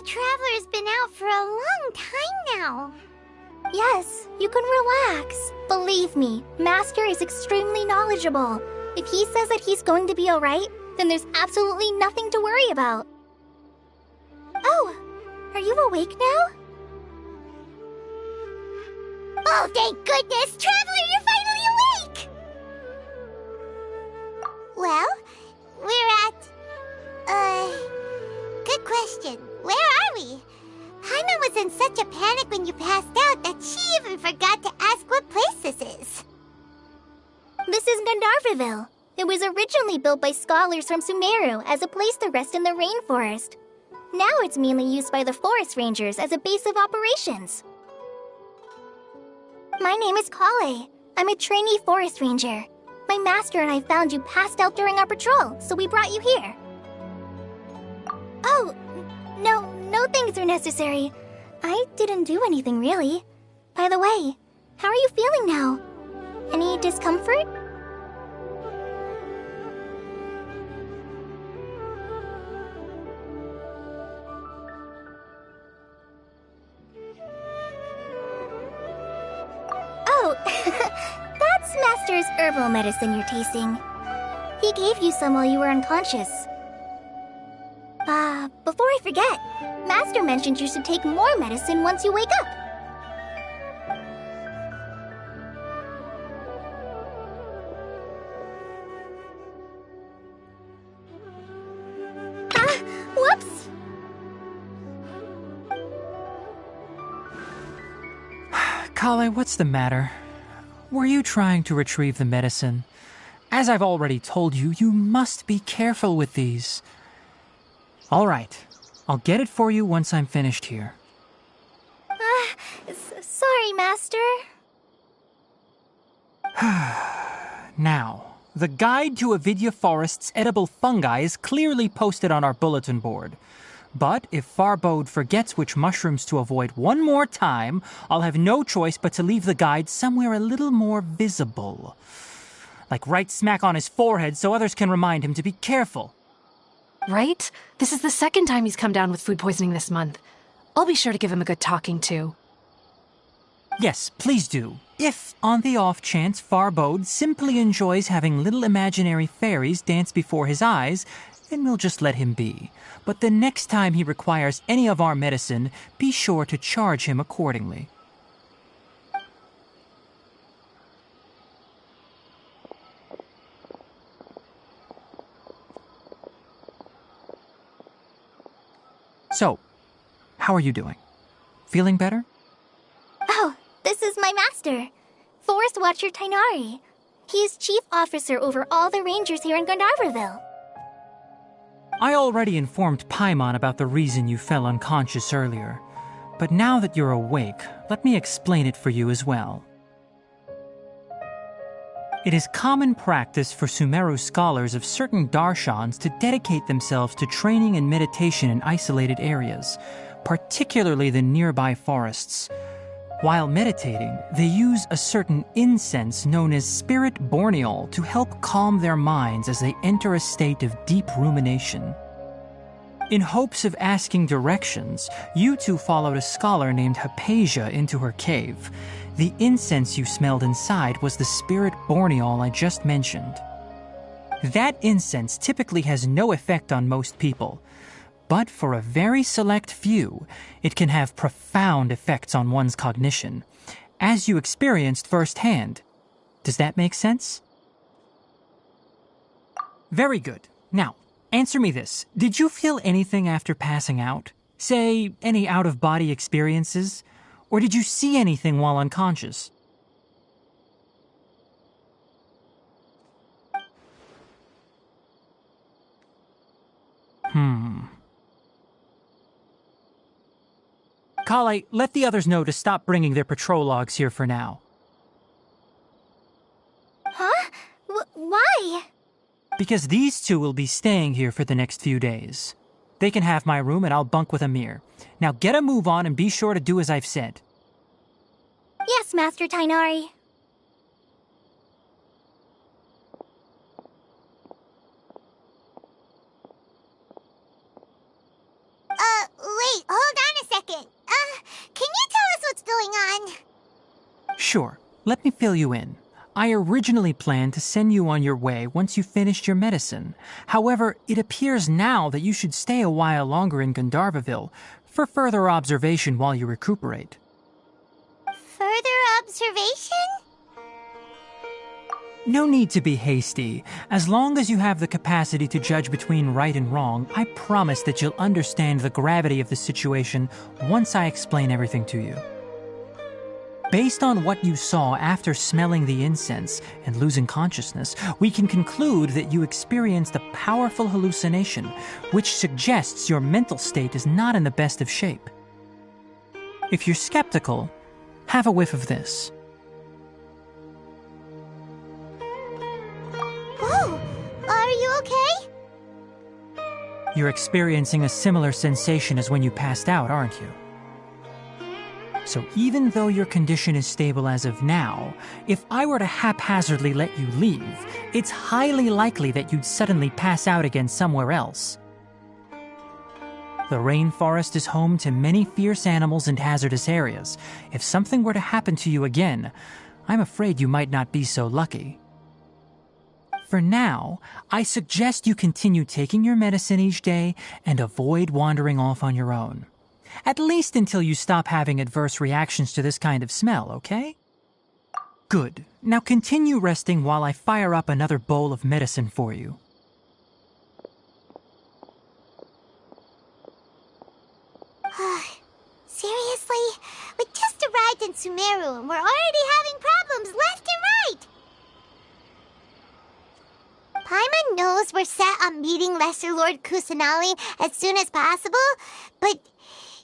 Traveler's been out for a long time now. Yes, you can relax. Believe me, Master is extremely knowledgeable. If he says that he's going to be alright, then there's absolutely nothing to worry about. Oh, are you awake now? Oh, thank goodness! Traveler, you're finally awake! Well, we're at... good question. Where are we? Paimon was in such a panic when you passed out that she even forgot to ask what place this is. This is Gandharvaville. It was originally built by scholars from Sumeru as a place to rest in the rainforest. Now it's mainly used by the forest rangers as a base of operations. My name is Kale. I'm a trainee forest ranger. My master and I found you passed out during our patrol, so we brought you here. Oh, no things are necessary. I didn't do anything really. By the way, how are you feeling now? Any discomfort? Oh, that's Master's herbal medicine you're tasting. He gave you some while you were unconscious. Before I forget, Master mentioned you should take more medicine once you wake up. Whoops! Kale, what's the matter? Were you trying to retrieve the medicine? As I've already told you, you must be careful with these. All right, I'll get it for you once I'm finished here. Sorry, Master. Now, the guide to Avidya Forest's edible fungi is clearly posted on our bulletin board. But if Farbode forgets which mushrooms to avoid one more time, I'll have no choice but to leave the guide somewhere a little more visible. Like right smack on his forehead so others can remind him to be careful. Right? This is the second time he's come down with food poisoning this month. I'll be sure to give him a good talking to. Yes, please do. If, on the off chance, Farbode simply enjoys having little imaginary fairies dance before his eyes, then we'll just let him be. But the next time he requires any of our medicine, be sure to charge him accordingly. So, how are you doing? Feeling better? Oh, this is my master, Forest Watcher Tainari. He is chief officer over all the rangers here in Gandharvaville. I already informed Paimon about the reason you fell unconscious earlier. But now that you're awake, let me explain it for you as well. It is common practice for Sumeru scholars of certain darshans to dedicate themselves to training and meditation in isolated areas, particularly the nearby forests. While meditating, they use a certain incense known as spirit borneol to help calm their minds as they enter a state of deep rumination. In hopes of asking directions, you two followed a scholar named Hypatia into her cave. The incense you smelled inside was the spirit borneol I just mentioned. That incense typically has no effect on most people, but for a very select few, it can have profound effects on one's cognition, as you experienced firsthand. Does that make sense? Very good. Now, answer me this. Did you feel anything after passing out? Say, any out-of-body experiences? Or did you see anything while unconscious? Kale, let the others know to stop bringing their patrol logs here for now. Huh? Why? Because these two will be staying here for the next few days. They can have my room and I'll bunk with Amir. Now get a move on and be sure to do as I've said. Yes, Master Tainari. Wait, hold on a second. Can you tell us what's going on? Sure, let me fill you in. I originally planned to send you on your way once you finished your medicine. However, it appears now that you should stay a while longer in Gandharvaville for further observation while you recuperate. Further observation? No need to be hasty. As long as you have the capacity to judge between right and wrong, I promise that you'll understand the gravity of the situation once I explain everything to you. Based on what you saw after smelling the incense and losing consciousness, we can conclude that you experienced a powerful hallucination, which suggests your mental state is not in the best of shape. If you're skeptical, have a whiff of this. Whoa, are you okay? You're experiencing a similar sensation as when you passed out, aren't you? So even though your condition is stable as of now, if I were to haphazardly let you leave, it's highly likely that you'd suddenly pass out again somewhere else. The rainforest is home to many fierce animals and hazardous areas. If something were to happen to you again, I'm afraid you might not be so lucky. For now, I suggest you continue taking your medicine each day and avoid wandering off on your own. At least until you stop having adverse reactions to this kind of smell, okay? Good. Now continue resting while I fire up another bowl of medicine for you. Seriously? We just arrived in Sumeru and we're already having problems left and right! Paimon knows we're set on meeting Lesser Lord Kusanali as soon as possible, but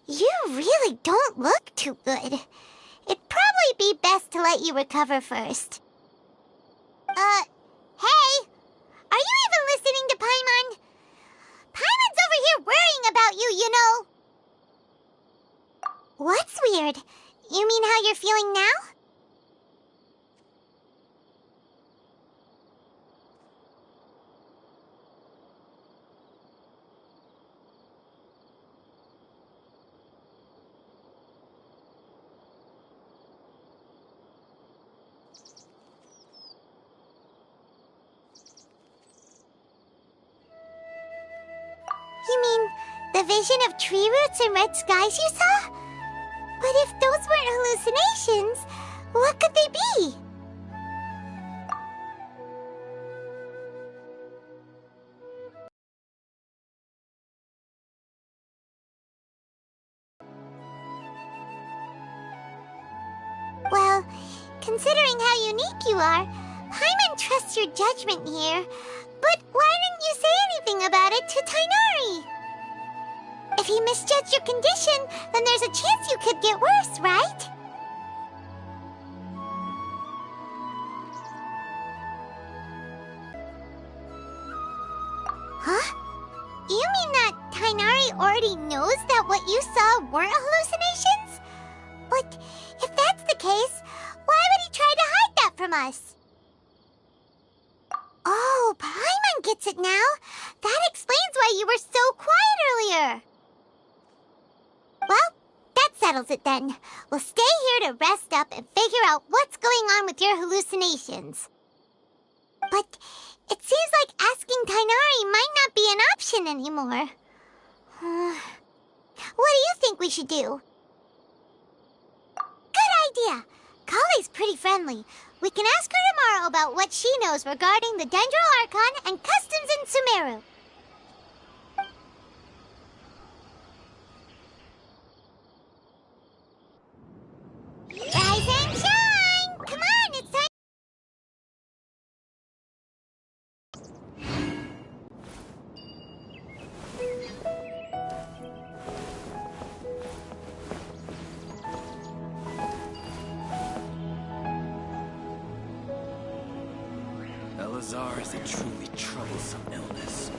you really don't look too good. It'd probably be best to let you recover first. Hey! Are you even listening to Paimon? Paimon's over here worrying about you, you know. What's weird? You mean how you're feeling now? You mean the vision of tree roots and red skies you saw? But if those weren't hallucinations, what could they be? Well, considering how unique you are, Paimon trusts your judgment here. But why didn't you say anything about it to Tainari? If he misjudged your condition, then there's a chance you could get worse, right? Huh? You mean that Tainari already knows that what you saw weren't hallucinations? But if that's from us. Oh, Paimon gets it now. That explains why you were so quiet earlier. Well, that settles it then. We'll stay here to rest up and figure out what's going on with your hallucinations. But it seems like asking Tainari might not be an option anymore. What do you think we should do? Good idea. Kale's pretty friendly. We can ask her tomorrow about what she knows regarding the Dendro Archon and customs in Sumeru. Rise and shine! Come on, it's time. Elazar is a truly troublesome illness.